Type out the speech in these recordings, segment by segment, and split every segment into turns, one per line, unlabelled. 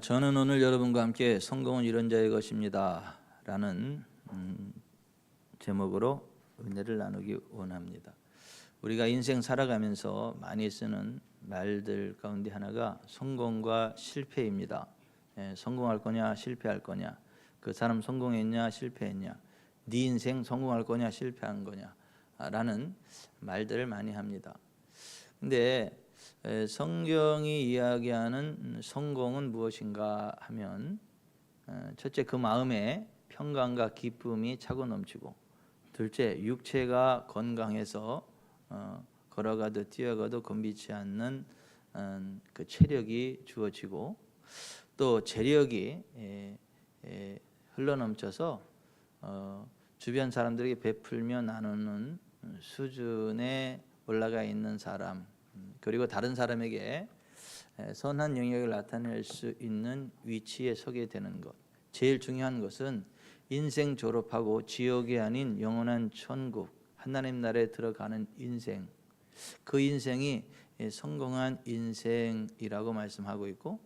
저는 오늘 여러분과 함께 성공은 이런 자의 것입니다 라는 제목으로 은혜를 나누기 원합니다. 우리가 인생 살아가면서 많이 쓰는 말들 가운데 하나가 성공과 실패입니다. 성공할 거냐 실패할 거냐, 그 사람 성공했냐 실패했냐, 네 인생 성공할 거냐 실패한 거냐 라는 말들을 많이 합니다. 근데 성경이 이야기하는 성공은 무엇인가 하면, 첫째, 그 마음에 평강과 기쁨이 차고 넘치고, 둘째, 육체가 건강해서 걸어가도 뛰어가도 곤비치 않는 그 체력이 주어지고, 또 재력이 흘러넘쳐서 주변 사람들에게 베풀며 나누는 수준에 올라가 있는 사람, 그리고 다른 사람에게 선한 영역을 나타낼 수 있는 위치에 서게 되는 것. 제일 중요한 것은 인생 졸업하고 지옥이 아닌 영원한 천국, 하나님 나라에 들어가는 인생, 그 인생이 성공한 인생이라고 말씀하고 있고,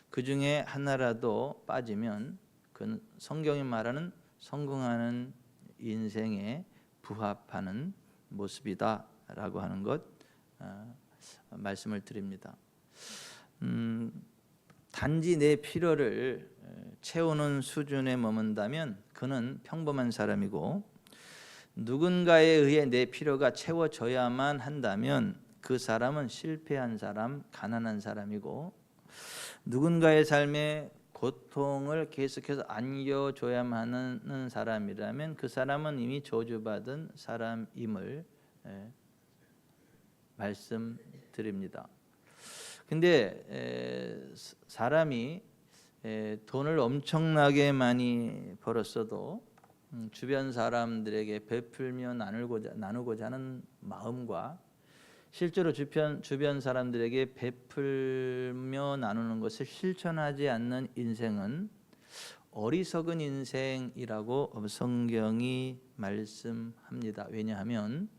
그 중에 하나라도 빠지면 그 성경이 말하는 성공하는 인생에 부합하는 모습이다라고 하는 것 말씀을 드립니다. 단지 내 필요를 채우는 수준에 머문다면 그는 평범한 사람이고, 누군가에 의해 내 필요가 채워져야만 한다면 그 사람은 실패한 사람, 가난한 사람이고, 누군가의 삶에 고통을 계속해서 안겨줘야만 하는 사람이라면 그 사람은 이미 저주받은 사람임을 말씀드립니다. 근데 사람이 돈을 엄청나게 많이 벌었어도 주변 사람들에게 베풀며 나누고자 하는 마음과 실제로 주변 사람들에게 베풀며 나누는 것을 실천하지 않는 인생은 어리석은 인생이라고 성경이 말씀합니다. 왜냐하면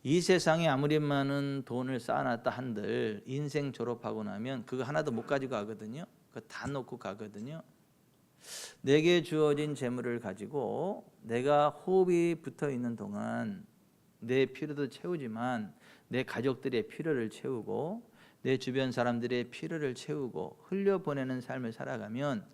이 세상에 아무리 많은 돈을 쌓아놨다 한들 인생 졸업하고 나면 그거 하나도 못 가지고 가거든요. 그거 다 놓고 가거든요. 내게 주어진 재물을 가지고 내가 호흡이 붙어 있는 동안 내 필요도 채우지만 내 가족들의 필요를 채우고 내 주변 사람들의 필요를 채우고 흘려보내는 삶을 살아가면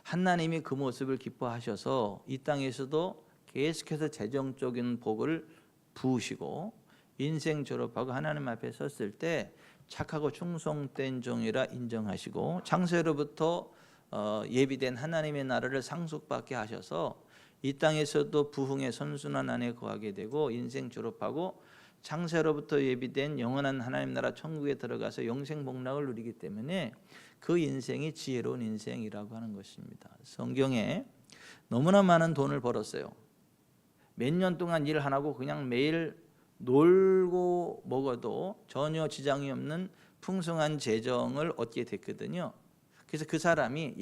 하나님이 그 모습을 기뻐하셔서 이 땅에서도 계속해서 재정적인 복을 부으시고, 인생 졸업하고 하나님 앞에 섰을 때 착하고 충성된 종이라 인정하시고, 창세로부터 예비된 하나님의 나라를 상속받게 하셔서 이 땅에서도 부흥의 선순환 안에 거하게 되고, 인생 졸업하고 창세로부터 예비된 영원한 하나님 나라 천국에 들어가서 영생 복락을 누리기 때문에 그 인생이 지혜로운 인생이라고 하는 것입니다. 성경에 너무나 많은 돈을 벌었어요. 몇 년 동안 일 안 하고 그냥 매일 놀고 먹어도 전혀 지장이 없는 풍성한 재정을 얻게 됐거든요. 그래서 그 사람이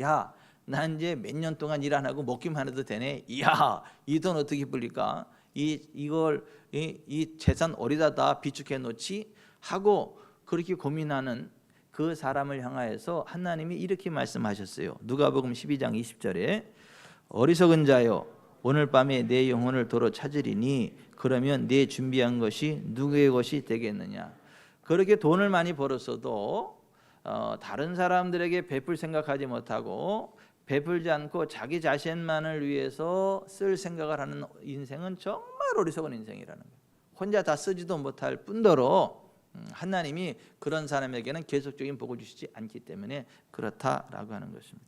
난 이제 몇 년 동안 일 안 하고 먹기만 해도 되네. 이 돈 어떻게 불릴까? 이 재산 어디다 다 비축해 놓지? 하고 그렇게 고민하는 그 사람을 향하여서 하나님이 이렇게 말씀하셨어요. 누가복음 12장 20절에 어리석은 자여, 오늘 밤에 내 영혼을 도로 찾으리니 그러면 네 준비한 것이 누구의 것이 되겠느냐. 그렇게 돈을 많이 벌었어도 다른 사람들에게 베풀 생각하지 못하고 베풀지 않고 자기 자신만을 위해서 쓸 생각을 하는 인생은 정말 어리석은 인생이라는 거예요. 혼자 다 쓰지도 못할 뿐더러 하나님이 그런 사람에게는 계속적인 복을 주시지 않기 때문에 그렇다라고 하는 것입니다.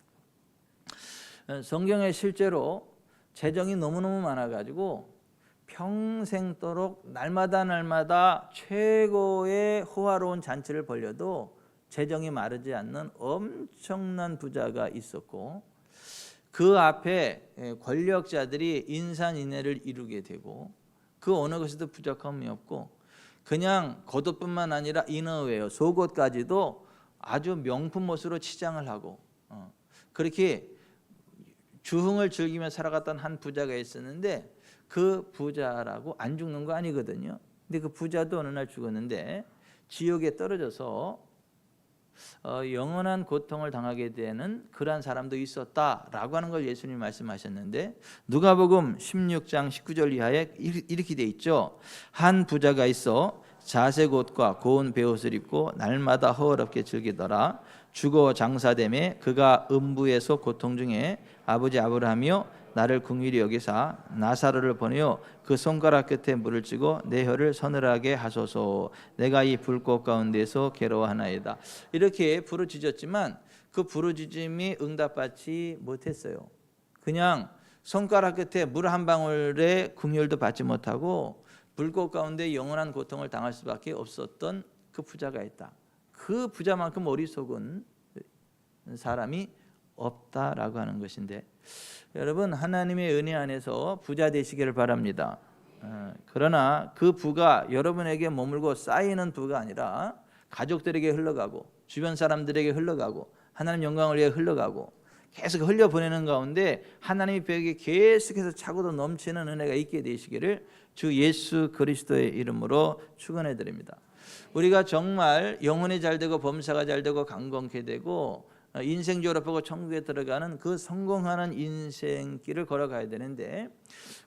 성경에 실제로 재정이 너무너무 많아가지고 평생도록 날마다 최고의 호화로운 잔치를 벌려도 재정이 마르지 않는 엄청난 부자가 있었고, 그 앞에 권력자들이 인산인해를 이루게 되고, 그 어느 것에도 부족함이 없고, 그냥 겉옷뿐만 아니라 이너웨어, 속옷까지도 아주 명품 옷으로 치장을 하고, 그렇게 주흥을 즐기며 살아갔던 한 부자가 있었는데, 그 부자라고 안 죽는 거 아니거든요. 근데 그 부자도 어느 날 죽었는데 지옥에 떨어져서 영원한 고통을 당하게 되는 그러한 사람도 있었다라고 하는 걸 예수님이 말씀하셨는데, 누가복음 16장 19절 이하에 이렇게 돼 있죠. 한 부자가 있어 자색 옷과 고운 베옷을 입고 날마다 허울없게 즐기더라. 죽어 장사됨에 그가 음부에서 고통 중에 아버지 아브라함이여 나를 긍휼히 여기사 나사로를 보내어 그 손가락 끝에 물을 쥐고 내 혀를 서늘하게 하소서. 내가 이 불꽃 가운데서 괴로워하나이다. 이렇게 부르짖었지만 그 부르짖음이 응답받지 못했어요. 그냥 손가락 끝에 물 한 방울의 긍휼도 받지 못하고 불꽃 가운데 영원한 고통을 당할 수밖에 없었던 그 부자가 있다. 그 부자만큼 어리석은 사람이 없다라고 하는 것인데, 여러분 하나님의 은혜 안에서 부자 되시기를 바랍니다. 그러나 그 부가 여러분에게 머물고 쌓이는 부가 아니라 가족들에게 흘러가고 주변 사람들에게 흘러가고 하나님 영광을 위해 흘러가고 계속 흘려보내는 가운데 하나님의 벽에 계속해서 차고도 넘치는 은혜가 있게 되시기를 주 예수 그리스도의 이름으로 축원해 드립니다. 우리가 정말 영혼이 잘되고 범사가 잘되고 강건케 되고 인생 졸업하고 천국에 들어가는 그 성공하는 인생길을 걸어가야 되는데,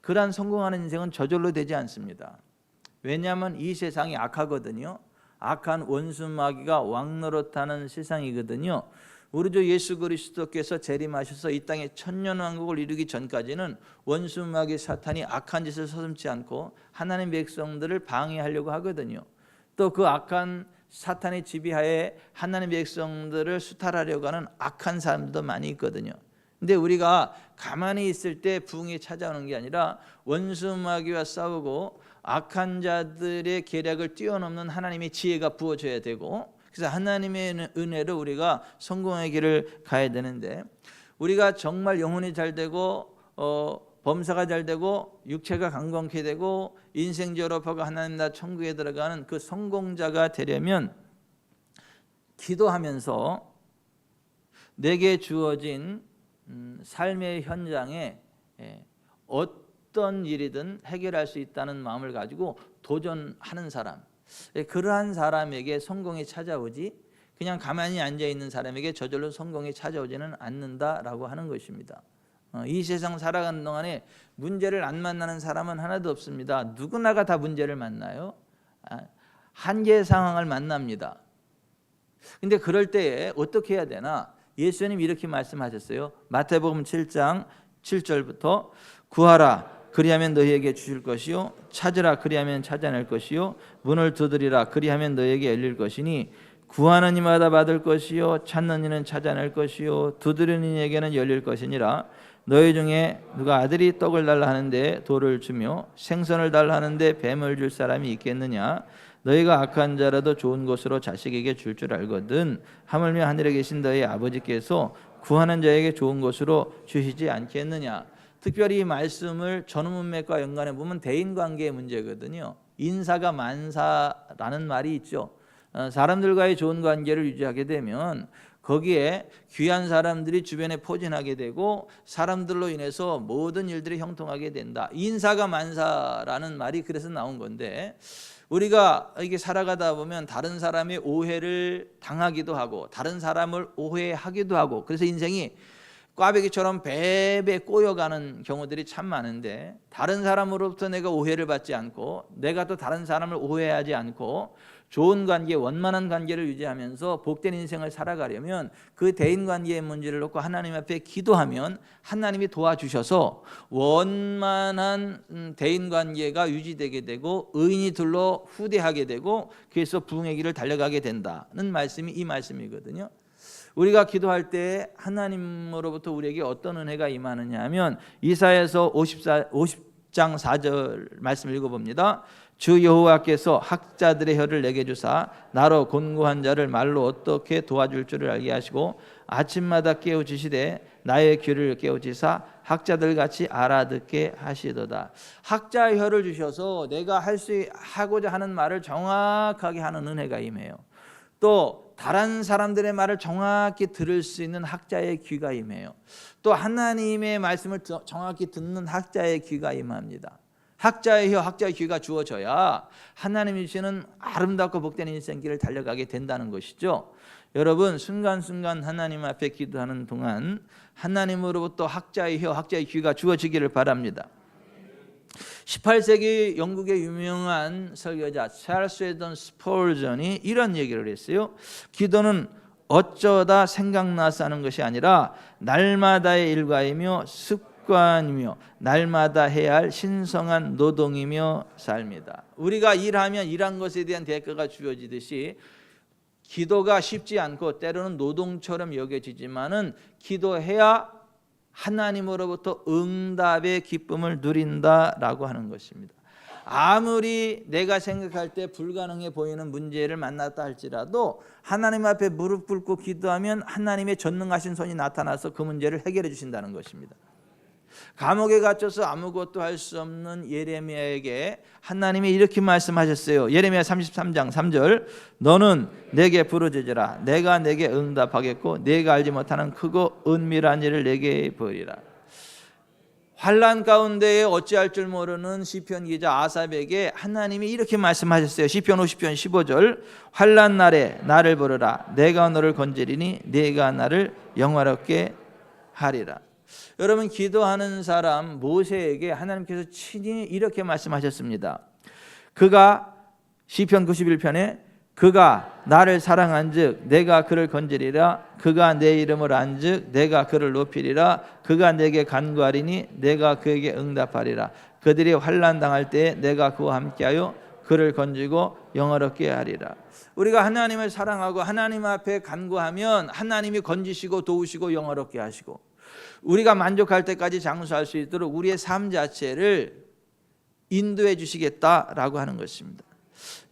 그러한 성공하는 인생은 저절로 되지 않습니다. 왜냐하면 이 세상이 악하거든요. 악한 원수 마귀가 왕노릇하는 세상이거든요. 우리 주 예수 그리스도께서 재림하셔서 이 땅에 천년왕국을 이루기 전까지는 원수 마귀 사탄이 악한 짓을 서슴지 않고 하나님 백성들을 방해하려고 하거든요. 또 그 악한 사탄의 지배하에 하나님 백성들을 수탈하려고 하는 악한 사람들도 많이 있거든요. 근데 우리가 가만히 있을 때 부흥이 찾아오는 게 아니라 원수 마귀와 싸우고 악한 자들의 계략을 뛰어넘는 하나님의 지혜가 부어져야 되고, 그래서 하나님의 은혜로 우리가 성공의 길을 가야 되는데, 우리가 정말 영혼이 잘 되고 범사가 잘 되고 육체가 강건케 되고 인생 졸업하고 하나님 나라 천국에 들어가는 그 성공자가 되려면 기도하면서 내게 주어진 삶의 현장에 어떤 일이든 해결할 수 있다는 마음을 가지고 도전하는 사람, 그러한 사람에게 성공이 찾아오지, 그냥 가만히 앉아있는 사람에게 저절로 성공이 찾아오지는 않는다라고 하는 것입니다. 이 세상 살아가는 동안에 문제를 안 만나는 사람은 하나도 없습니다. 누구나가 다 문제를 만나요. 한계의 상황을 만납니다. 근데 그럴 때에 어떻게 해야 되나? 예수님 이렇게 말씀하셨어요. 마태복음 7장 7절부터 구하라 그리하면 너희에게 주실 것이요 찾으라 그리하면 찾아낼 것이요 문을 두드리라 그리하면 너희에게 열릴 것이니 구하는 이마다 받을 것이요 찾는 이는 찾아낼 것이요 두드리는 이에게는 열릴 것이니라. 너희 중에 누가 아들이 떡을 달라 하는데 돌을 주며 생선을 달라 하는데 뱀을 줄 사람이 있겠느냐? 너희가 악한 자라도 좋은 것으로 자식에게 줄 줄 알거든 하물며 하늘에 계신 너희 아버지께서 구하는 자에게 좋은 것으로 주시지 않겠느냐? 특별히 이 말씀을 전후문맥과 연관해 보면 대인관계의 문제거든요. 인사가 만사라는 말이 있죠. 사람들과의 좋은 관계를 유지하게 되면 거기에 귀한 사람들이 주변에 포진하게 되고 사람들로 인해서 모든 일들이 형통하게 된다. 인사가 만사라는 말이 그래서 나온 건데, 우리가 이게 살아가다 보면 다른 사람의 오해를 당하기도 하고 다른 사람을 오해하기도 하고, 그래서 인생이 꽈배기처럼 배배 꼬여가는 경우들이 참 많은데, 다른 사람으로부터 내가 오해를 받지 않고 내가 또 다른 사람을 오해하지 않고 좋은 관계, 원만한 관계를 유지하면서 복된 인생을 살아가려면 그 대인관계의 문제를 놓고 하나님 앞에 기도하면 하나님이 도와주셔서 원만한 대인관계가 유지되게 되고 의인이 둘로 후대하게 되고, 그래서 부흥의 길을 달려가게 된다는 말씀이 이 말씀이거든요. 우리가 기도할 때 하나님으로부터 우리에게 어떤 은혜가 임하느냐 하면 이사야서 50장 4절 말씀 읽어봅니다. 주 여호와께서 학자들의 혀를 내게 주사 나로 곤고한 자를 말로 어떻게 도와줄 줄을 알게 하시고 아침마다 깨우치시되 나의 귀를 깨우치사 학자들 같이 알아듣게 하시도다. 학자의 혀를 주셔서 내가 하고자 하는 말을 정확하게 하는 은혜가 임해요. 또 다른 사람들의 말을 정확히 들을 수 있는 학자의 귀가 임해요. 또 하나님의 말씀을 정확히 듣는 학자의 귀가 임합니다. 학자의 혀, 학자의 귀가 주어져야 하나님이 주시는 아름답고 복된 인생길을 달려가게 된다는 것이죠. 여러분 순간순간 하나님 앞에 기도하는 동안 하나님으로부터 학자의 혀, 학자의 귀가 주어지기를 바랍니다. 18세기 영국의 유명한 설교자 찰스 웨던 스펄전이 이런 얘기를 했어요. 기도는 어쩌다 생각나서 하는 것이 아니라 날마다의 일과이며 습관이며 날마다 해야 할 신성한 노동이며 삶이다. 우리가 일하면 일한 것에 대한 대가가 주어지듯이 기도가 쉽지 않고 때로는 노동처럼 여겨지지만은 기도해야 하나님으로부터 응답의 기쁨을 누린다라고 하는 것입니다. 아무리 내가 생각할 때 불가능해 보이는 문제를 만났다 할지라도 하나님 앞에 무릎 꿇고 기도하면 하나님의 전능하신 손이 나타나서 그 문제를 해결해 주신다는 것입니다. 감옥에 갇혀서 아무것도 할 수 없는 예레미야에게 하나님이 이렇게 말씀하셨어요. 예레미야 33장 3절 너는 내게 부르짖으라 내가 내게 응답하겠고 내가 알지 못하는 크고 은밀한 일을 내게 보이리라. 환난 가운데에 어찌할 줄 모르는 시편 기자 아삽에게 하나님이 이렇게 말씀하셨어요. 시편 50편 15절 환난 날에 나를 부르라 내가 너를 건지리니 내가 나를 영화롭게 하리라. 여러분 기도하는 사람 모세에게 하나님께서 친히 이렇게 말씀하셨습니다. 그가 시편 91편에 그가 나를 사랑한즉 내가 그를 건지리라 그가 내 이름을 안즉 내가 그를 높이리라 그가 내게 간구하리니 내가 그에게 응답하리라 그들이 환난 당할 때에 내가 그와 함께하여 그를 건지고 영화롭게 하리라. 우리가 하나님을 사랑하고 하나님 앞에 간구하면 하나님이 건지시고 도우시고 영화롭게 하시고 우리가 만족할 때까지 장수할 수 있도록 우리의 삶 자체를 인도해 주시겠다라고 하는 것입니다.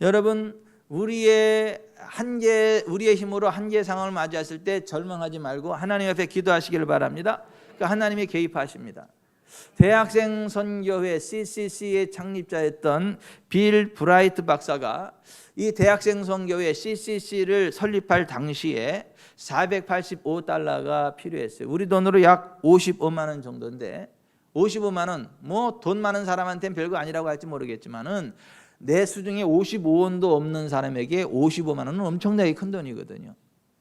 여러분 우리의 힘으로 한계 상황을 맞이했을 때 절망하지 말고 하나님 앞에 기도하시기를 바랍니다. 그러니까 하나님이 개입하십니다. 대학생 선교회 CCC의 창립자였던 빌 브라이트 박사가 이 대학생 선교회 CCC를 설립할 당시에 485달러가 필요했어요. 우리 돈으로 약 55만 원 정도인데 55만 원, 뭐 돈 많은 사람한테는 별거 아니라고 할지 모르겠지만은 내 수중에 55원도 없는 사람에게 55만 원은 엄청나게 큰 돈이거든요.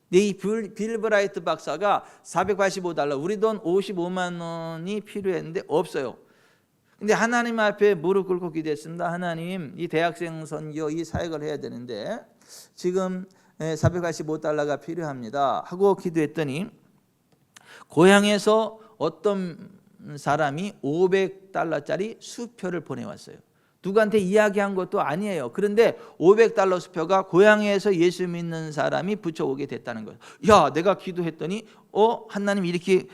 근데 이 빌 브라이트 박사가 485달러, 우리 돈 55만 원이 필요했는데 없어요. 근데 하나님 앞에 무릎 꿇고 기도했습니다. 하나님, 이 대학생 선교 이 사역을 해야 되는데 지금 485달러가 필요합니다 하고 기도했더니 고향에서 어떤 사람이 500달러짜리 수표를 보내왔어요. 누구한테 이야기한 것도 아니에요. 그런데 500달러 수표가 고향에서 예수 믿는 사람이 붙여오게 됐다는 거예요. 야, 내가 기도했더니 하나님 이렇게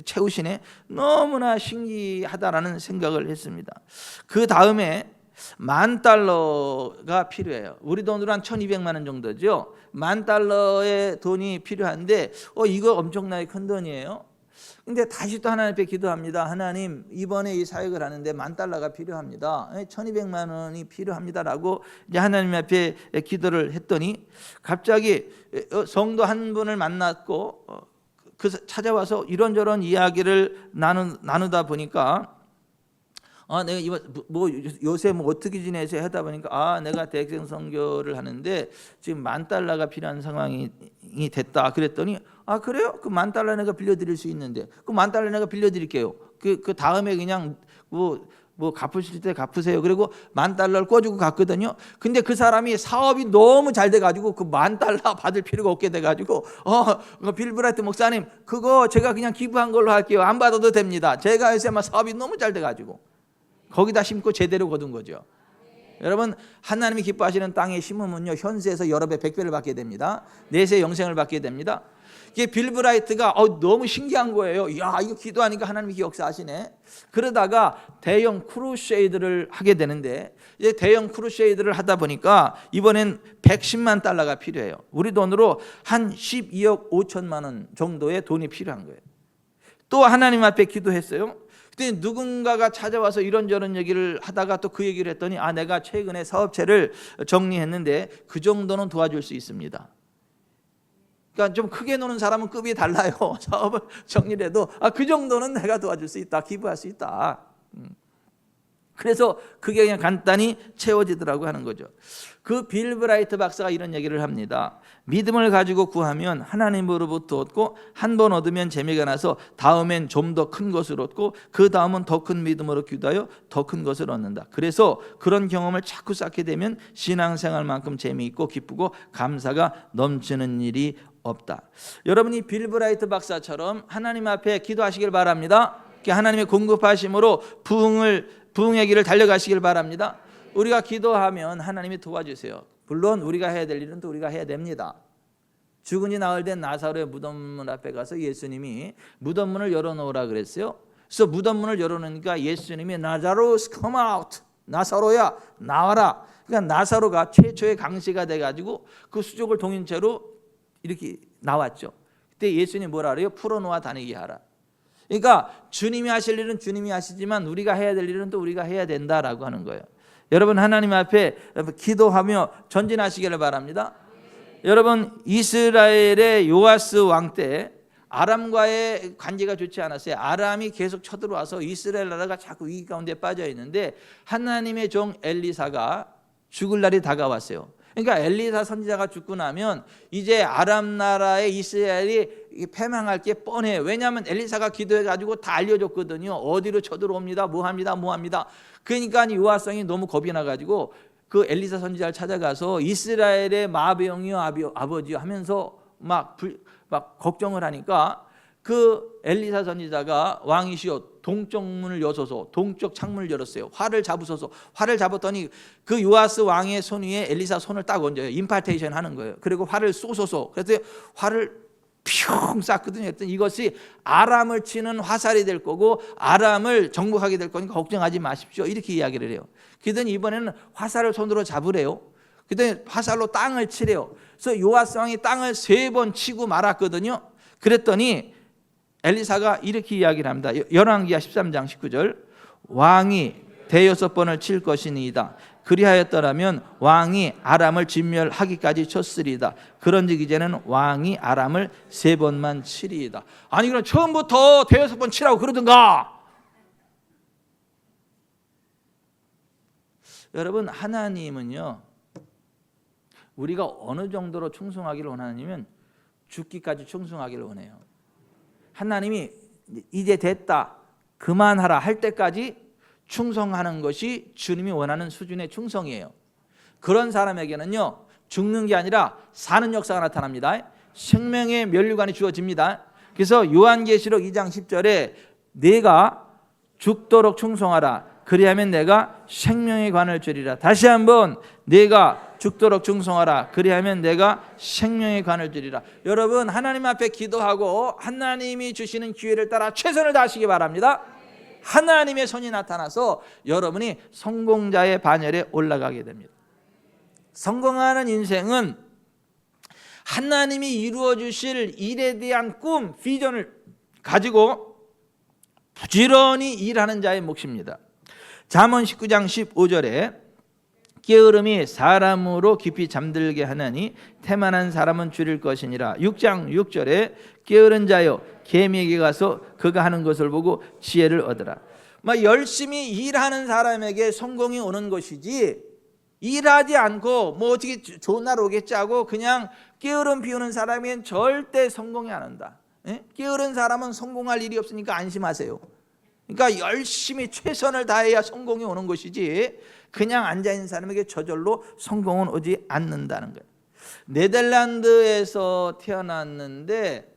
채우시네. 너무나 신기하다라는 생각을 했습니다. 그 다음에 $10,000가 필요해요. 우리 돈으로 한 1,200만 원 정도죠. $10,000의 돈이 필요한데 이거 엄청나게 큰 돈이에요. 근데 다시 또 하나님 앞에 기도합니다. 하나님, 이번에 이 사역을 하는데 $10,000가 필요합니다. 1,200만 원이 필요합니다라고 이제 하나님 앞에 기도를 했더니 갑자기 성도 한 분을 만났고 찾아와서 이런저런 이야기를 나누다 보니까 내가 요새 어떻게 지내세요 하다 보니까 내가 대학생 선교를 하는데 지금 $10,000가 필요한 상황이 됐다. 그랬더니 그래요? 그 $10,000 내가 빌려드릴 수 있는데 그 $10,000 내가 빌려드릴게요. 그 다음에 그냥 뭐 갚으실 때 갚으세요. 그리고 $10,000를 꿔주고 갔거든요. 근데 그 사람이 사업이 너무 잘 돼가지고 그 $10,000 받을 필요가 없게 돼가지고 빌 브라이트 목사님 그거 제가 그냥 기부한 걸로 할게요. 안 받아도 됩니다. 제가 요새 사업이 너무 잘 돼가지고 거기다 심고 제대로 거둔 거죠. 여러분 하나님이 기뻐하시는 땅에 심으면요 현세에서 여러 배 100배를 받게 됩니다. 내세 영생을 받게 됩니다. 이게 빌 브라이트가 너무 신기한 거예요. 야, 이거 기도하니까 하나님이 역사하시네. 그러다가 대형 크루세이드를 하게 되는데 이제 대형 크루세이드를 하다 보니까 이번엔 $110만 달러가 필요해요. 우리 돈으로 한 12억 5천만 원 정도의 돈이 필요한 거예요. 또 하나님 앞에 기도했어요. 그때 누군가가 찾아와서 이런저런 얘기를 하다가 또 그 얘기를 했더니 내가 최근에 사업체를 정리했는데 그 정도는 도와줄 수 있습니다. 그러니까 좀 크게 노는 사람은 급이 달라요. 사업을 정리를 해도 그 정도는 내가 도와줄 수 있다. 기부할 수 있다. 그래서 그게 그냥 간단히 채워지더라고 하는 거죠. 그 빌 브라이트 박사가 이런 얘기를 합니다. 믿음을 가지고 구하면 하나님으로부터 얻고 한 번 얻으면 재미가 나서 다음엔 좀 더 큰 것을 얻고 그 다음은 더 큰 믿음으로 기도하여 더 큰 것을 얻는다. 그래서 그런 경험을 자꾸 쌓게 되면 신앙생활만큼 재미있고 기쁘고 감사가 넘치는 일이 없다. 여러분이 빌 브라이트 박사처럼 하나님 앞에 기도하시길 바랍니다. 하나님의 공급하심으로 부흥의 길을 달려가시길 바랍니다. 우리가 기도하면 하나님이 도와주세요. 물론 우리가 해야 될 일은 또 우리가 해야 됩니다. 죽은 지 나흘 된 나사로의 무덤문 앞에 가서 예수님이 무덤문을 열어놓으라 그랬어요. 그래서 무덤문을 열어놓으니까 예수님이 나자로스 come out, 나사로야 나와라. 그러니까 나사로가 최초의 강시가 돼가지고 그 수족을 동인 채로 이렇게 나왔죠. 그때 예수님이 뭐라 그래요? 풀어놓아 다니게 하라. 그러니까 주님이 하실 일은 주님이 하시지만 우리가 해야 될 일은 또 우리가 해야 된다라고 하는 거예요. 여러분 하나님 앞에 기도하며 전진하시기를 바랍니다. 여러분 이스라엘의 요아스 왕 때 아람과의 관계가 좋지 않았어요. 아람이 계속 쳐들어와서 이스라엘 나라가 자꾸 위기 가운데 빠져 있는데 하나님의 종 엘리사가 죽을 날이 다가왔어요. 그러니까 엘리사 선지자가 죽고 나면 이제 아람 나라의 이스라엘이 패망할 게 뻔해요. 왜냐하면 엘리사가 기도해가지고 다 알려줬거든요. 어디로 쳐들어옵니다. 뭐합니다. 그러니까 요아성이 너무 겁이 나가지고 그 엘리사 선지자를 찾아가서 이스라엘의 마병이요 아버지요 하면서 막 걱정을 하니까 그 엘리사 선지자가 왕이시여 동쪽 문을 여소서, 동쪽 창문을 열었어요. 활을 잡으소서. 활을 잡았더니 그 요아스 왕의 손 위에 엘리사 손을 딱 얹어요. 임파테이션 하는 거예요. 그리고 활을 쏘소서. 그래서 활을 뿅 쐈거든요. 했더니 이것이 아람을 치는 화살이 될 거고 아람을 정복하게 될 거니까 걱정하지 마십시오. 이렇게 이야기를 해요. 그랬더니 이번에는 화살을 손으로 잡으래요. 그랬더니 화살로 땅을 치래요. 그래서 요아스 왕이 땅을 3번 치고 말았거든요. 그랬더니 엘리사가 이렇게 이야기를 합니다. 열왕기하 13장 19절 왕이 6번을 칠 것이니이다. 그리하였더라면 왕이 아람을 진멸하기까지 쳤으리이다. 그런즉 이제는 왕이 아람을 3번만 치리이다. 아니 그럼 처음부터 6번 치라고 그러든가. 여러분 하나님은요 우리가 어느 정도로 충성하기를 원하냐면 죽기까지 충성하기를 원해요. 하나님이 이제 됐다 그만하라 할 때까지 충성하는 것이 주님이 원하는 수준의 충성이에요. 그런 사람에게는요 죽는 게 아니라 사는 역사가 나타납니다. 생명의 면류관이 주어집니다. 그래서 요한계시록 2장 10절에 내가 죽도록 충성하라 그리하면 내가 생명의 관을 주리라. 다시 한번 내가 죽도록 충성하라 그리하면 내가 생명의 관을 주리라. 여러분 하나님 앞에 기도하고 하나님이 주시는 기회를 따라 최선을 다하시기 바랍니다. 하나님의 손이 나타나서 여러분이 성공자의 반열에 올라가게 됩니다. 성공하는 인생은 하나님이 이루어 주실 일에 대한 꿈, 비전을 가지고 부지런히 일하는 자의 몫입니다. 잠언 19장 15절에 게으름이 사람으로 깊이 잠들게 하나니 태만한 사람은 줄일 것이니라. 6장 6절에 게으른 자여 개미에게 가서 그가 하는 것을 보고 지혜를 얻으라. 열심히 일하는 사람에게 성공이 오는 것이지 일하지 않고 뭐 어떻게 좋은 날 오겠지 하고 그냥 게으름 피우는 사람은 절대 성공이 안 한다. 게으른 사람은 성공할 일이 없으니까 안심하세요. 그러니까 열심히 최선을 다해야 성공이 오는 것이지 그냥 앉아있는 사람에게 저절로 성공은 오지 않는다는 거예요. 네덜란드에서 태어났는데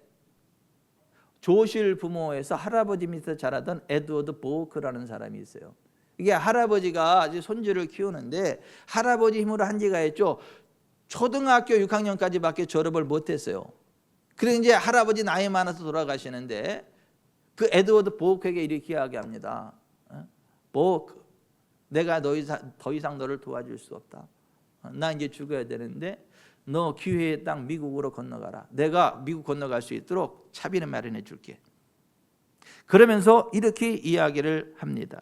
조실 부모에서 할아버지 밑에서 자라던 에드워드 보크라는 사람이 있어요. 이게 할아버지가 아주 손주를 키우는데 할아버지 힘으로 한지가 했죠. 초등학교 6학년까지밖에 졸업을 못했어요. 그래서 이제 할아버지 나이 많아서 돌아가시는데 그 에드워드 보크에게 이렇게 이야기합니다. 보크, 내가 더 이상 너를 도와줄 수 없다. 나 이제 죽어야 되는데 너 기회의 땅 미국으로 건너가라. 내가 미국 건너갈 수 있도록 차비를 마련해 줄게. 그러면서 이렇게 이야기를 합니다.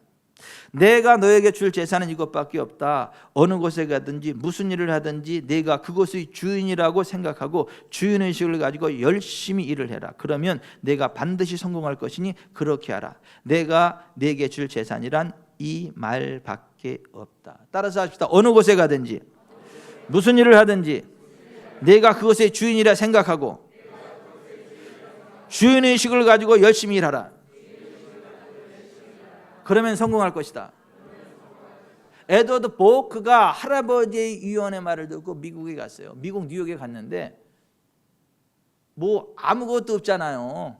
내가 너에게 줄 재산은 이것밖에 없다. 어느 곳에 가든지 무슨 일을 하든지 내가 그곳의 주인이라고 생각하고 주인의식을 가지고 열심히 일을 해라. 그러면 내가 반드시 성공할 것이니 그렇게 하라. 내가 네게 줄 재산이란 이 말밖에 없다. 따라서 합시다. 어느 곳에 가든지 무슨 일을 하든지 내가 그것의 주인이라 생각하고 주인의식을 가지고 열심히 일하라. 그러면 성공할 것이다. 에드워드 보크가 할아버지의 유언의 말을 듣고 미국에 갔어요. 미국 뉴욕에 갔는데 뭐 아무것도 없잖아요.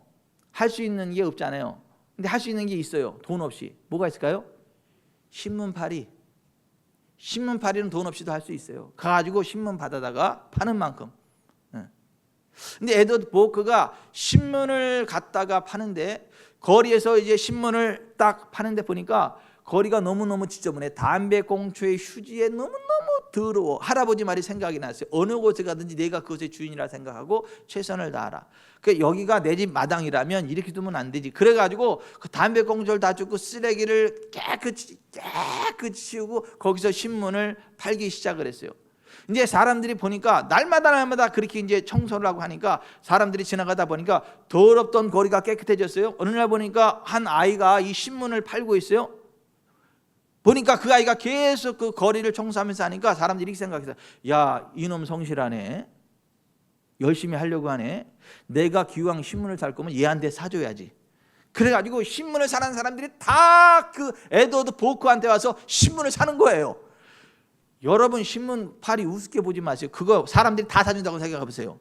할 수 있는 게 없잖아요. 근데 할 수 있는 게 있어요. 돈 없이. 뭐가 있을까요? 신문팔이. 신문팔이는 돈 없이도 할 수 있어요. 가가지고 신문 받아다가 파는 만큼. 근데 에드워드 보크가 신문을 갖다가 파는데 거리에서 이제 신문을 딱 파는데 보니까 거리가 너무너무 지저분해. 담배꽁초에 휴지에 너무너무 더러워. 할아버지 말이 생각이 났어요. 어느 곳에 가든지 내가 그것의 주인이라 생각하고 최선을 다하라. 여기가 내 집 마당이라면 이렇게 두면 안 되지. 그래가지고 그 담배꽁초를 다 줍고 쓰레기를 깨끗이 치우고 거기서 신문을 팔기 시작을 했어요. 이제 사람들이 보니까 날마다 그렇게 이제 청소를 하고 하니까 사람들이 지나가다 보니까 더럽던 거리가 깨끗해졌어요. 어느 날 보니까 한 아이가 이 신문을 팔고 있어요. 보니까 그 아이가 계속 그 거리를 청소하면서 하니까 사람들이 이렇게 생각했어요. 야, 이놈 성실하네. 열심히 하려고 하네. 내가 기왕 신문을 살 거면 얘한테 사줘야지. 그래가지고 신문을 사는 사람들이 다 그 에드워드 보크한테 와서 신문을 사는 거예요. 여러분 신문 팔이 우습게 보지 마세요. 그거 사람들이 다 사준다고 생각해 보세요.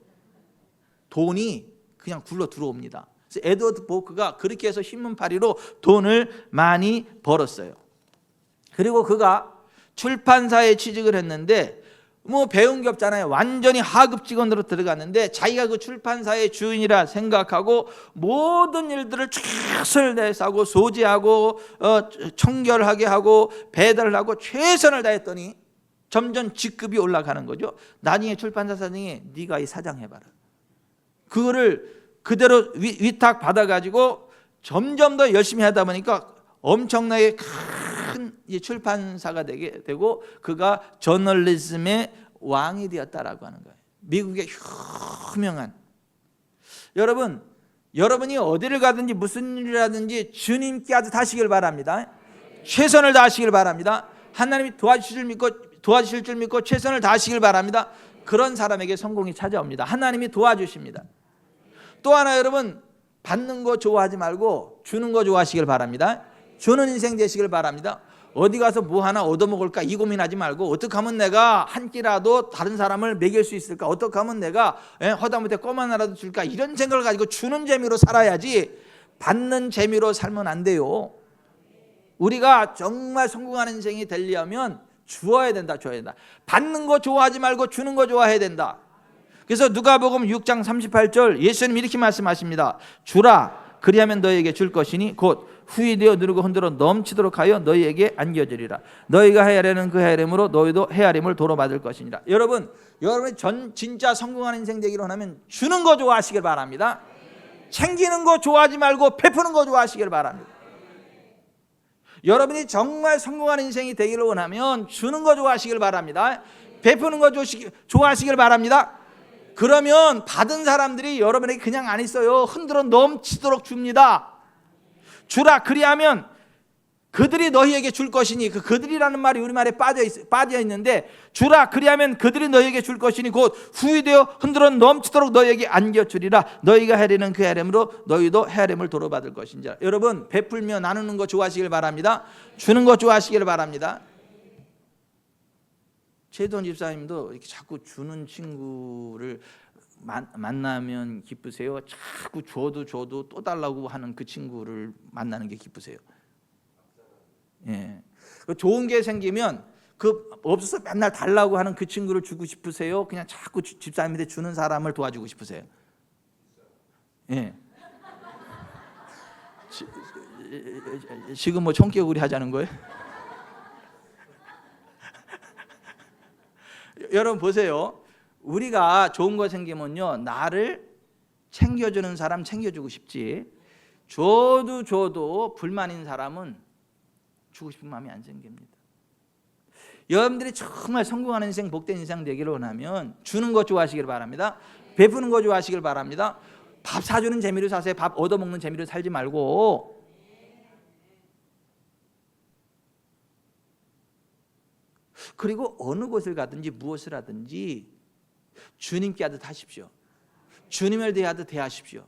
돈이 그냥 굴러 들어옵니다. 그래서 에드워드 보크가 그렇게 해서 신문 팔이로 돈을 많이 벌었어요. 그리고 그가 출판사에 취직을 했는데 뭐 배운 게 없잖아요. 완전히 하급 직원으로 들어갔는데 자기가 그 출판사의 주인이라 생각하고 모든 일들을 최선을 다해서 하고 소지하고 청결하게 하고 배달을 하고 최선을 다했더니 점점 직급이 올라가는 거죠. 나중에 출판사 사장이 네가 이 사장 해봐라. 그거를 그대로 위탁 받아가지고 점점 더 열심히 하다 보니까 엄청나게 큰 출판사가 되게 되고 그가 저널리즘의 왕이 되었다라고 하는 거예요. 미국의 유명한. 여러분, 여러분이 어디를 가든지 무슨 일을 하든지 주님께 아주 다시길 바랍니다. 최선을 다하시길 바랍니다. 하나님이 도와주실 줄 믿고 최선을 다하시길 바랍니다. 그런 사람에게 성공이 찾아옵니다. 하나님이 도와주십니다. 또 하나 여러분, 받는 거 좋아하지 말고 주는 거 좋아하시길 바랍니다. 주는 인생 되시길 바랍니다. 어디 가서 뭐 하나 얻어먹을까 이 고민하지 말고 어떻게 하면 내가 한 끼라도 다른 사람을 먹일 수 있을까, 어떻게 하면 내가 허다못해 껌 하나라도 줄까, 이런 생각을 가지고 주는 재미로 살아야지 받는 재미로 살면 안 돼요. 우리가 정말 성공하는 인생이 되려면 주어야 된다. 받는 거 좋아하지 말고 주는 거 좋아해야 된다. 그래서 누가복음 6장 38절 예수님 이렇게 말씀하십니다. 주라, 그리하면 너희에게 줄 것이니 곧 후이되어 누르고 흔들어 넘치도록 하여 너희에게 안겨주리라. 너희가 헤아리는 그 헤아림으로 너희도 헤아림을 도로받을 것이니라. 여러분이 진짜 성공하는 인생 되기로 하면 주는 거 좋아하시길 바랍니다. 챙기는 거 좋아하지 말고 베푸는 거 좋아하시길 바랍니다. 여러분이 정말 성공하는 인생이 되기를 원하면 주는 거 좋아하시길 바랍니다. 베푸는 거 좋아하시길 바랍니다. 그러면 받은 사람들이 여러분에게 그냥 안 있어요. 흔들어 넘치도록 줍니다. 주라, 그리하면 그들이 너희에게 줄 것이니, 그 그들이라는 말이 우리말에 빠져 있는데, 주라, 그리하면 그들이 너희에게 줄 것이니 곧 후이되어 흔들어 넘치도록 너희에게 안겨주리라. 너희가 헤아리는 그 헤아림으로 너희도 헤아림을 도로받을 것인지라. 여러분, 베풀며 나누는 거 좋아하시길 바랍니다. 주는 거 좋아하시길 바랍니다. 최도원 집사님도 이렇게 자꾸 주는 친구를 만나면 기쁘세요? 자꾸 줘도 또 달라고 하는 그 친구를 만나는 게 기쁘세요? 예. 좋은 게 생기면 그 없어서 맨날 달라고 하는 그 친구를 주고 싶으세요? 그냥 자꾸 집사님한테 주는 사람을 도와주고 싶으세요? 예. 지금 뭐 총격우리 하자는 거예요? 여러분 보세요. 우리가 좋은 거 생기면요, 나를 챙겨주는 사람 챙겨주고 싶지, 줘도 불만인 사람은 주고 싶은 마음이 안 생깁니다. 여러분들이 정말 성공하는 인생, 복된 인생 되기를 원하면 주는 거 좋아하시길 바랍니다. 베푸는 거 좋아하시길 바랍니다. 밥 사주는 재미로 사세요. 밥 얻어먹는 재미로 살지 말고. 그리고 어느 곳을 가든지 무엇을 하든지 주님께 하듯 하십시오. 주님을 대하듯 대하십시오.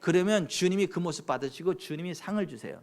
그러면 주님이 그 모습 받으시고 주님이 상을 주세요.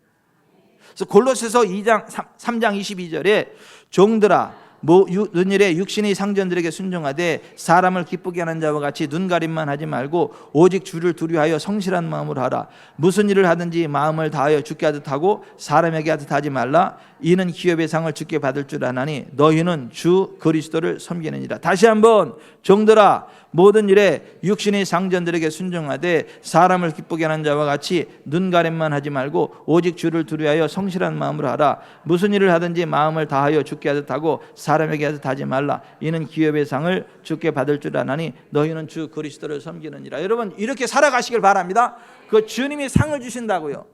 그래서 골로새서 2장 3장 22절에 종들아 눈일에 육신의 상전들에게 순종하되 사람을 기쁘게 하는 자와 같이 눈가림만 하지 말고 오직 주를 두려워하여 성실한 마음으로 하라. 무슨 일을 하든지 마음을 다하여 주께 하듯 하고 사람에게 하듯 하지 말라. 이는 기업의 상을 주께 받을 줄 아나니 너희는 주 그리스도를 섬기느니라. 다시 한번 종들아 모든 일에 육신의 상전들에게 순종하되 사람을 기쁘게 하는 자와 같이 눈가림만 하지 말고 오직 주를 두려워하여 성실한 마음으로 하라. 무슨 일을 하든지 마음을 다하여 주께 하듯 하고 사람에게 하듯 하지 말라. 이는 기업의 상을 주께 받을 줄 아나니 너희는 주 그리스도를 섬기느니라. 여러분 이렇게 살아가시길 바랍니다. 그 주님이 상을 주신다고요.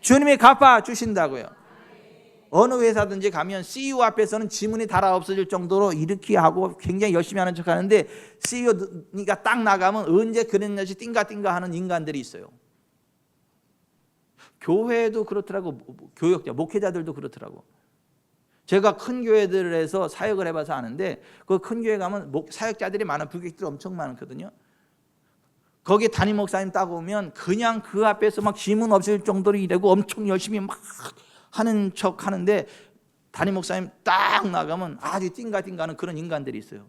주님이 갚아 주신다고요. 어느 회사든지 가면 CEO 앞에서는 지문이 달아 없어질 정도로 이렇게 하고 굉장히 열심히 하는 척 하는데 CEO가 딱 나가면 언제 그랬냐지 띵가띵가 하는 인간들이 있어요. 교회도 그렇더라고. 교역자, 목회자들도 그렇더라고. 제가 큰 교회들에서 사역을 해봐서 아는데 그 큰 교회 가면 사역자들이 많은 부객들이 엄청 많거든요. 거기 담임 목사님 딱 오면 그냥 그 앞에서 막 지문 없을 정도로 일하고 엄청 열심히 막 하는 척 하는데 담임 목사님 딱 나가면 아주 띵가띵가하는 그런 인간들이 있어요.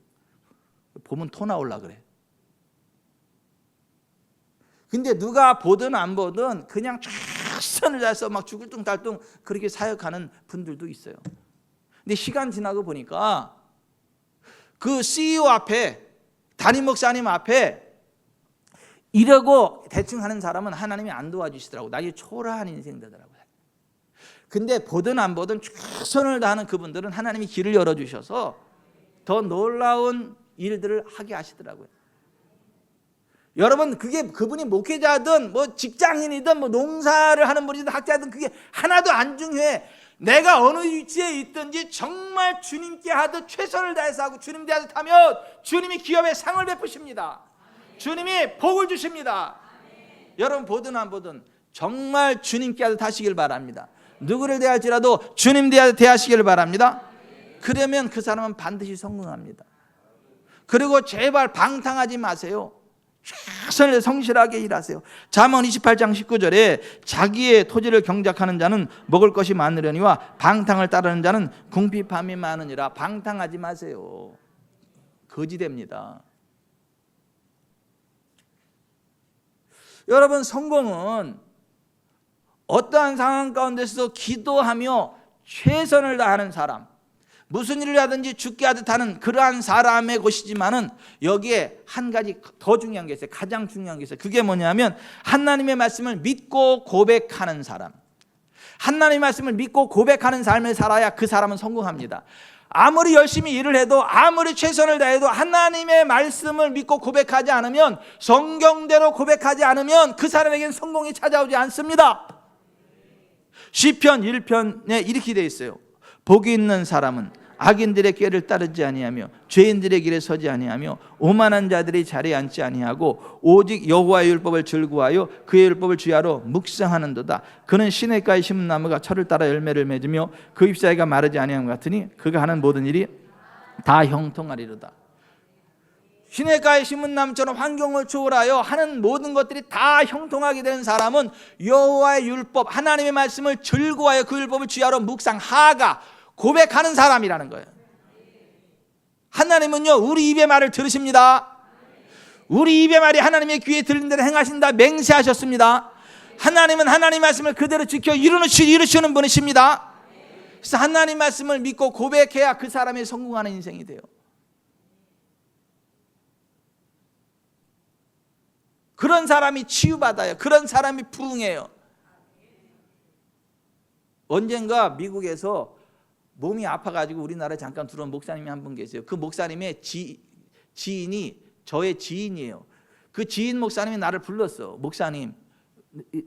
보면 토 나올라 그래. 근데 누가 보든 안 보든 그냥 최선을 다해서 막 죽을 뚱달뚱 그렇게 사역하는 분들도 있어요. 근데 시간 지나고 보니까 그 CEO 앞에 담임 목사님 앞에 이러고 대충 하는 사람은 하나님이 안 도와주시더라고. 나중에 초라한 인생 되더라고요. 근데 보든 안 보든 최선을 다하는 그분들은 하나님이 길을 열어주셔서 더 놀라운 일들을 하게 하시더라고요. 여러분 그분이 목회자든 뭐 직장인이든 뭐 농사를 하는 분이든 학자든 그게 하나도 안 중요해. 내가 어느 위치에 있든지 정말 주님께 하듯 최선을 다해서 하고 주님 대하듯 하면 주님이 기업에 상을 베푸십니다. 주님이 복을 주십니다. 여러분 보든 안 보든 정말 주님께 하듯 하시길 바랍니다. 누구를 대할지라도 주님 대하듯 대하시길 바랍니다. 그러면 그 사람은 반드시 성공합니다. 그리고 제발 방탕하지 마세요. 최선을 성실하게 일하세요. 잠언 28장 19절에 자기의 토지를 경작하는 자는 먹을 것이 많으려니와 방탕을 따르는 자는 궁핍함이 많으니라. 방탕하지 마세요. 거지됩니다. 여러분 성공은 어떠한 상황 가운데서도 기도하며 최선을 다하는 사람, 무슨 일을 하든지 죽게 하듯 하는 그러한 사람의 것이지만은 여기에 한 가지 더 중요한 게 있어요. 가장 중요한 게 있어요. 그게 뭐냐면 하나님의 말씀을 믿고 고백하는 사람. 하나님의 말씀을 믿고 고백하는 삶을 살아야 그 사람은 성공합니다. 아무리 열심히 일을 해도 아무리 최선을 다해도 하나님의 말씀을 믿고 고백하지 않으면, 성경대로 고백하지 않으면 그 사람에게는 성공이 찾아오지 않습니다. 시편 1편에 이렇게 되어 있어요. 복이 있는 사람은 악인들의 꾀를 따르지 아니하며 죄인들의 길에 서지 아니하며 오만한 자들이 자리에 앉지 아니하고 오직 여호와의 율법을 즐거워하여 그의 율법을 주야로 묵상하는도다. 그는 시냇가에 심은 나무가 철을 따라 열매를 맺으며 그 잎사귀가 마르지 아니함 같으니 그가 하는 모든 일이 다 형통하리로다. 시냇가에 심은 나무처럼 환경을 초월하여 하는 모든 것들이 다 형통하게 되는 사람은 여호와의 율법, 하나님의 말씀을 즐거워하여 그 율법을 주야로 묵상하가 고백하는 사람이라는 거예요. 하나님은요 우리 입의 말을 들으십니다. 우리 입의 말이 하나님의 귀에 들린 대로 행하신다 맹세하셨습니다. 하나님은 하나님 말씀을 그대로 지켜 이루시는 분이십니다. 그래서 하나님 말씀을 믿고 고백해야 그 사람이 성공하는 인생이 돼요. 그런 사람이 치유받아요. 그런 사람이 부흥해요. 언젠가 미국에서 몸이 아파가지고 우리나라에 잠깐 들어온 목사님이 한 분 계세요. 그 목사님의 지인이 저의 지인이에요. 그 지인 목사님이 나를 불렀어. 목사님,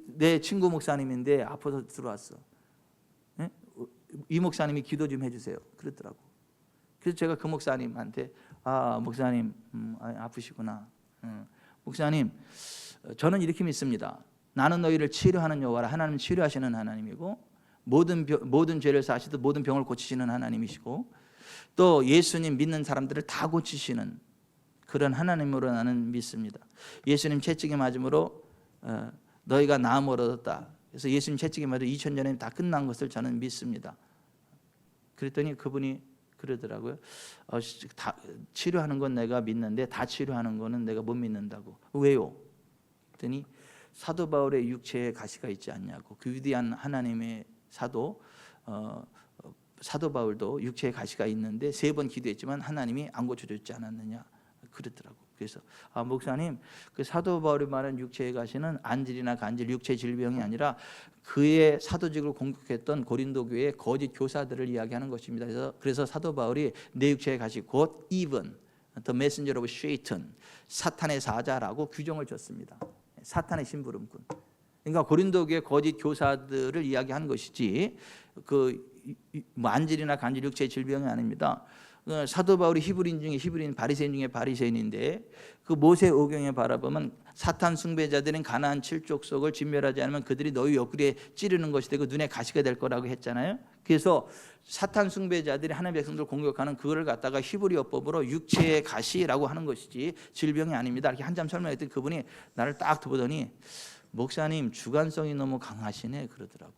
내 친구 목사님인데 아파서 들어왔어. 네? 이 목사님이 기도 좀 해주세요. 그랬더라고. 그래서 제가 그 목사님한테 목사님 아프시구나. 목사님, 저는 이렇게 믿습니다. 나는 너희를 치료하는 여호와라. 하나님은 치료하시는 하나님이고 모든 죄를 사시듯 모든 병을 고치시는 하나님이시고 또 예수님 믿는 사람들을 다 고치시는 그런 하나님으로 나는 믿습니다. 예수님 채찍에 맞음으로 너희가 나음을 얻었다. 그래서 예수님 채찍에 맞아 2000년에 다 끝난 것을 저는 믿습니다. 그랬더니 그분이 그러더라고요. 다 치료하는 건 내가 믿는데 다 치료하는 거는 내가 못 믿는다고. 왜요? 그랬더니 사도 바울의 육체에 가시가 있지 않냐고. 그 위대한 하나님의 사도 바울도 육체에 가시가 있는데 3번 기도했지만 하나님이 안 고쳐줬지 않았느냐 그러더라고. 그래서 목사님, 그 사도 바울이 말한 육체에 가시는 안질이나 간질, 육체 질병이 아니라 그의 사도직을 공격했던 고린도 교회의 거짓 교사들을 이야기하는 것입니다. 그래서 사도 바울이 내 육체에 가시 곧 even the messenger of Satan, 사탄의 사자라고 규정을 줬습니다. 사탄의 심부름꾼. 그러니까 고린도 교회 거짓 교사들을 이야기한 것이지 안질이나 간질, 육체 질병이 아닙니다. 사도 바울이 히브리인 바리새인 중에 바리새인인데 그 모세 오경에 바라보면 사탄 숭배자들은 가나안 7족속을 진멸하지 않으면 그들이 너희 옆구리에 찌르는 것이 되고 눈에 가시가 될 거라고 했잖아요. 그래서 사탄 숭배자들이 하나님의 백성들을 공격하는 그거를 갖다가 히브리어법으로 육체의 가시라고 하는 것이지 질병이 아닙니다. 이렇게 한참 설명했더니 그분이 나를 딱 보더니 목사님 주관성이 너무 강하시네 그러더라고.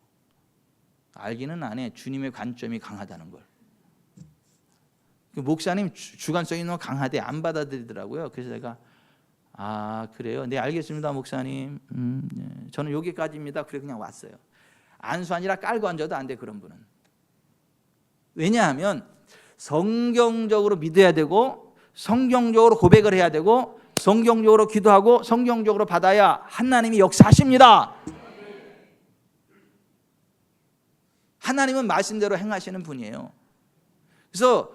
알기는 안 해. 주님의 관점이 강하다는 걸. 목사님 주관성이 너무 강하대 안 받아들이더라고요. 그래서 제가 그래요? 네 알겠습니다 목사님. 저는 여기까지입니다. 그래 그냥 왔어요. 안수하니라 깔고 앉아도 안 돼 그런 분은. 왜냐하면 성경적으로 믿어야 되고 성경적으로 고백을 해야 되고 성경적으로 기도하고 성경적으로 받아야 하나님이 역사하십니다. 하나님은 말씀대로 행하시는 분이에요. 그래서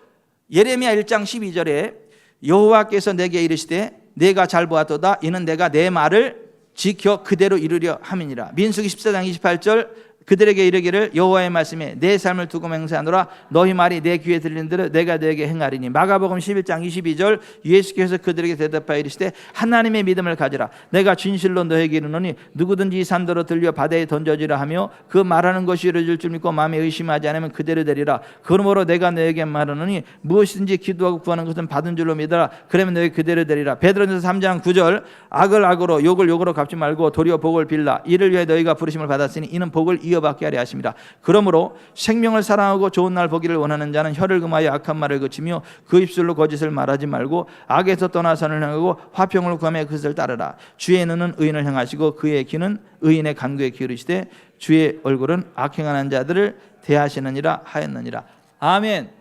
예레미야 1장 12절에 여호와께서 내게 이르시되 내가 잘 보았도다 이는 내가 내 말을 지켜 그대로 이루려 함이니라. 민수기 14장 28절 그들에게 이르기를 여호와의 말씀에 내 삶을 두고 맹세하노라 너희 말이 내 귀에 들리는 대로 내가 너에게 행하리니. 마가복음 11장 22절 예수께서 그들에게 대답하여 이르시되 하나님의 믿음을 가지라. 내가 진실로 너에게 이르노니 누구든지 이 산더러 들려 바다에 던져지라 하며 그 말하는 것이 이루어질 줄 믿고 마음에 의심하지 않으면 그대로 되리라. 그러므로 내가 너에게 말하노니 무엇이든지 기도하고 구하는 것은 받은 줄로 믿어라. 그러면 너에게 그대로 되리라. 베드로전서 3장 9절 악을 악으로 욕을 욕으로 갚지 말고 도리어 복을 빌라. 이를 위해 너희가 부르심을 받았으니 이는 복을 이어받게 하려 하십니다. 그러므로 생명을 사랑하고 좋은 날 보기를 원하는 자는 혀를 금하여 악한 말을 그치며 그 입술로 거짓을 말하지 말고 악에서 떠나 선을 행하고 화평을 구하며 그것을 따르라. 주의 눈은 의인을 향하시고 그의 귀는 의인의 간구에 기울이시되 주의 얼굴은 악행하는 자들을 대하시느니라 하였느니라. 아멘.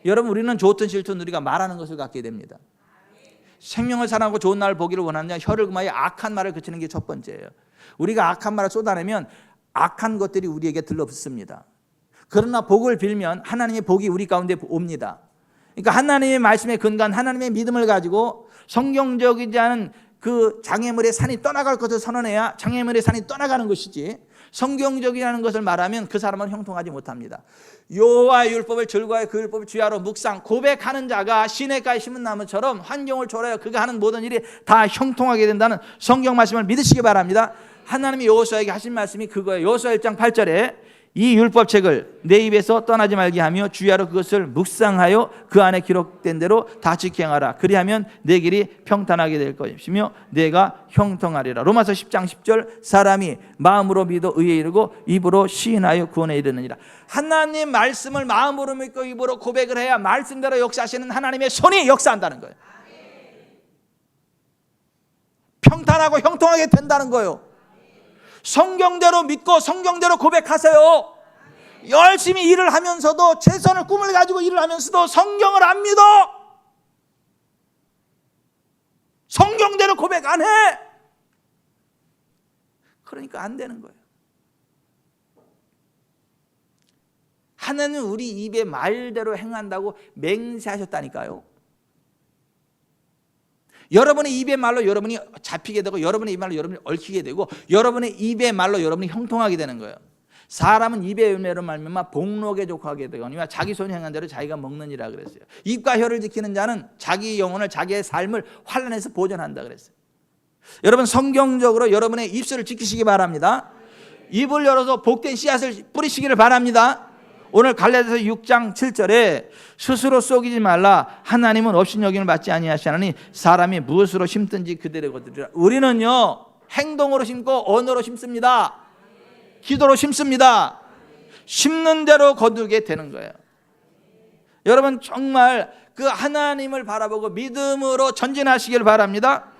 여러분 우리는 좋든 싫든 우리가 말하는 것을 갖게 됩니다. 생명을 사랑하고 좋은 날 보기를 원하는 자 혀를 금하여 악한 말을 그치는 게 첫 번째예요. 우리가 악한 말을 쏟아내면 악한 것들이 우리에게 들러붙습니다. 그러나 복을 빌면 하나님의 복이 우리 가운데 옵니다. 그러니까 하나님의 말씀에 근거한 하나님의 믿음을 가지고 성경적이지 않은 그 장애물의 산이 떠나갈 것을 선언해야 장애물의 산이 떠나가는 것이지 성경적이라는 것을 말하면 그 사람은 형통하지 못합니다. 여호와의 율법을 즐거워하여 그 율법을 주야로 묵상 고백하는 자가 시냇가에 심은 나무처럼 환경을 초래하여 그가 하는 모든 일이 다 형통하게 된다는 성경 말씀을 믿으시기 바랍니다. 하나님이 여호수아에게 하신 말씀이 그거예요. 여호수아 1장 8절에 이 율법책을 내 입에서 떠나지 말게 하며 주야로 그것을 묵상하여 그 안에 기록된 대로 다 지켜 행하라. 그리하면 내 길이 평탄하게 될 것이며 내가 형통하리라. 로마서 10장 10절 사람이 마음으로 믿어 의에 이르고 입으로 시인하여 구원에 이르느니라. 하나님 말씀을 마음으로 믿고 입으로 고백을 해야 말씀대로 역사하시는 하나님의 손이 역사한다는 거예요. 평탄하고 형통하게 된다는 거예요. 성경대로 믿고 성경대로 고백하세요. 열심히 일을 하면서도 최선을 꿈을 가지고 일을 하면서도 성경을 안 믿어. 성경대로 고백 안 해. 그러니까 안 되는 거예요. 하나님은 우리 입의 말대로 행한다고 맹세하셨다니까요. 여러분의 입의 말로 여러분이 잡히게 되고 여러분의 입 말로 여러분이 얽히게 되고 여러분의 입의 말로 여러분이 형통하게 되는 거예요. 사람은 입의 열매로 말미암아 복록에 족하게 되거니와 자기 손이 행한 대로 자기가 먹느니라 그랬어요. 입과 혀를 지키는 자는 자기 영혼을 자기의 삶을 환난에서 보존한다 그랬어요. 여러분 성경적으로 여러분의 입술을 지키시기 바랍니다. 입을 열어서 복된 씨앗을 뿌리시기를 바랍니다. 오늘 갈라디아서 6장 7절에 스스로 속이지 말라. 하나님은 업신여김을 받지 아니하시나니 사람이 무엇으로 심든지 그대로 거두리라. 우리는요 행동으로 심고 언어로 심습니다. 기도로 심습니다. 심는 대로 거두게 되는 거예요. 여러분 정말 그 하나님을 바라보고 믿음으로 전진하시길 바랍니다.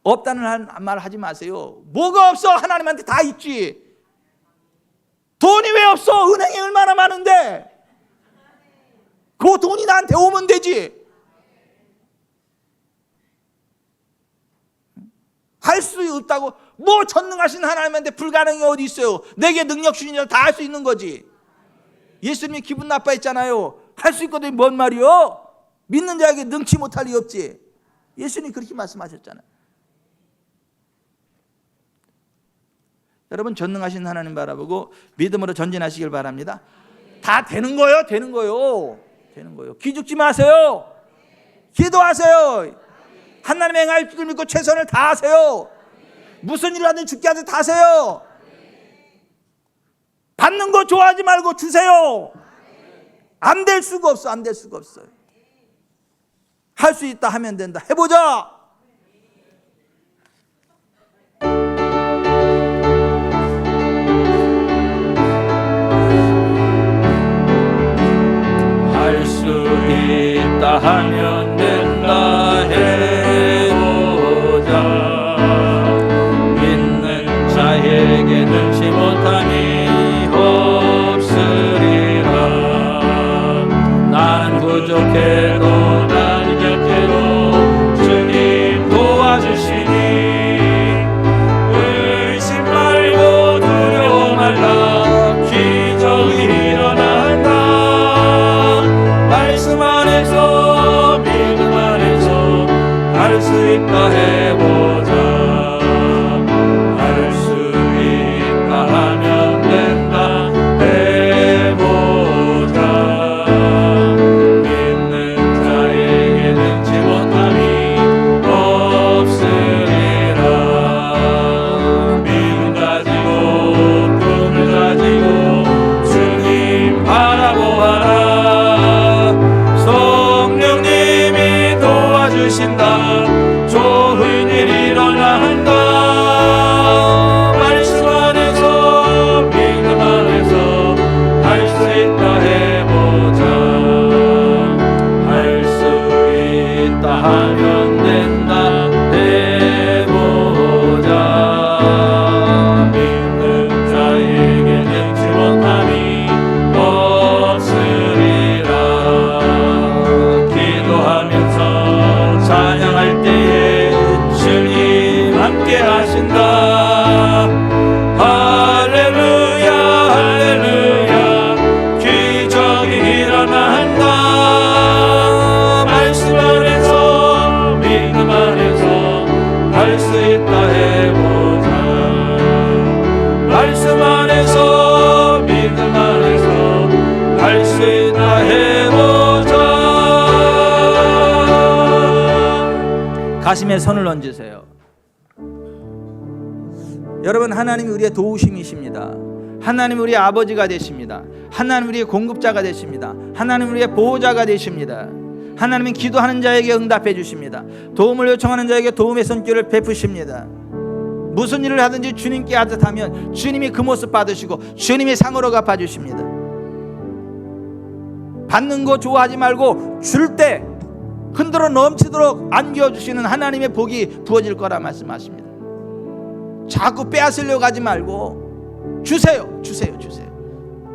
없다는 말 하지 마세요. 뭐가 없어? 하나님한테 다 있지. 돈이 왜 없어? 은행에 얼마나 많은데. 그 돈이 나한테 오면 되지. 할 수 없다고 뭐 전능하신 하나님한테 불가능이 어디 있어요? 내게 능력 주시니 다 할 수 있는 거지. 예수님이 기분 나빠했잖아요. 할 수 있거든 뭔 말이요? 믿는 자에게 능치 못할 리 없지. 예수님이 그렇게 말씀하셨잖아요. 여러분 전능하신 하나님 바라보고 믿음으로 전진하시길 바랍니다. 다 되는 거예요. 되는 거예요. 되는 거예요. 기죽지 마세요. 기도하세요. 하나님의 행할 줄을 믿고 최선을 다하세요. 무슨 일을 하든 죽게 하든 다 하세요. 받는 거 좋아하지 말고 주세요. 안 될 수가 없어. 안 될 수가 없어요. 할 수 있다 하면 된다. 해보자.
할 수 있다 하면 된다. 해보자. 믿는 자에게 능치 못함이 없으리라. 난 부족해도 난 이적해도 주님 도와주시니 의심 말고 두려워 말라. 기적이 일어난다. 말씀 안에서 믿음 안에서 할 수 있다. 해보자. 할 수 있다 하면 된다. 해보자. 믿는 자에게 능치 못함이 없으리라. 믿음 가지고 꿈을 가지고 주님 바라보아라. 성령님이 도와주신다. 좋은 일 일어난다. 말씀 안에서 믿음 안에서 할 수 있다. 해보자. 할 수 있다 하면 된다. 해보자. 믿는 자에게 능치 못함이 없으리라. 기도하면서 찬양할 때에 주님 함께 하신다. 할렐루야 할렐루야. 기적이 일어난다. 말씀 안에서 믿음 안에서 할 수 있다. 해보자. 말씀 안에서 믿음 안에서 할 수 있다. 해보자.
가슴에 손을 얹으세요. 여러분 하나님이 우리의 도우심이십니다. 하나님 우리의 아버지가 되십니다. 하나님 우리의 공급자가 되십니다. 하나님 우리의 보호자가 되십니다. 하나님은 기도하는 자에게 응답해 주십니다. 도움을 요청하는 자에게 도움의 손길을 베푸십니다. 무슨 일을 하든지 주님께 하듯하면 주님이 그 모습 받으시고 주님이 상으로 갚아주십니다. 받는 거 좋아하지 말고 줄 때 흔들어 넘치도록 안겨주시는 하나님의 복이 부어질 거라 말씀하십니다. 자꾸 빼앗으려고 하지 말고 주세요. 주세요. 주세요.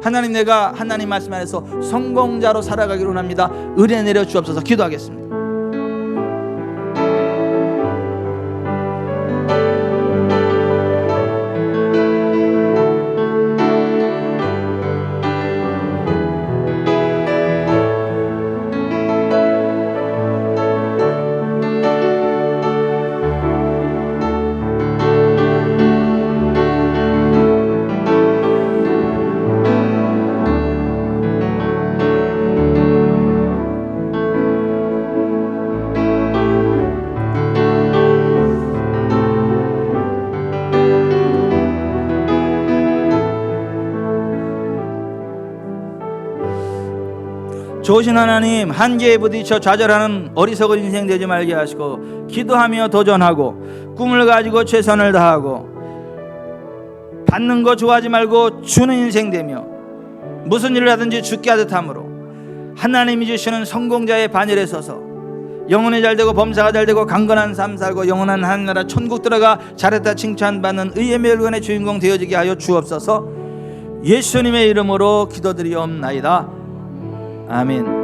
하나님, 내가 하나님 말씀 안에서 성공자로 살아가기를 원합니다. 은혜 내려 주옵소서. 기도하겠습니다.
좋으신 하나님, 한계에 부딪혀 좌절하는 어리석은 인생 되지 말게 하시고, 기도하며 도전하고 꿈을 가지고 최선을 다하고 받는 거 좋아하지 말고 주는 인생 되며, 무슨 일을 하든지 죽게 하듯 함으로 하나님이 주시는 성공자의 반열에 서서 영혼이 잘되고 범사가 잘되고 강건한 삶 살고 영원한 하늘나라 천국 들어가 잘했다 칭찬받는 의의 멸관의 주인공 되어지게 하여 주옵소서. 예수님의 이름으로 기도드리옵나이다. 아멘.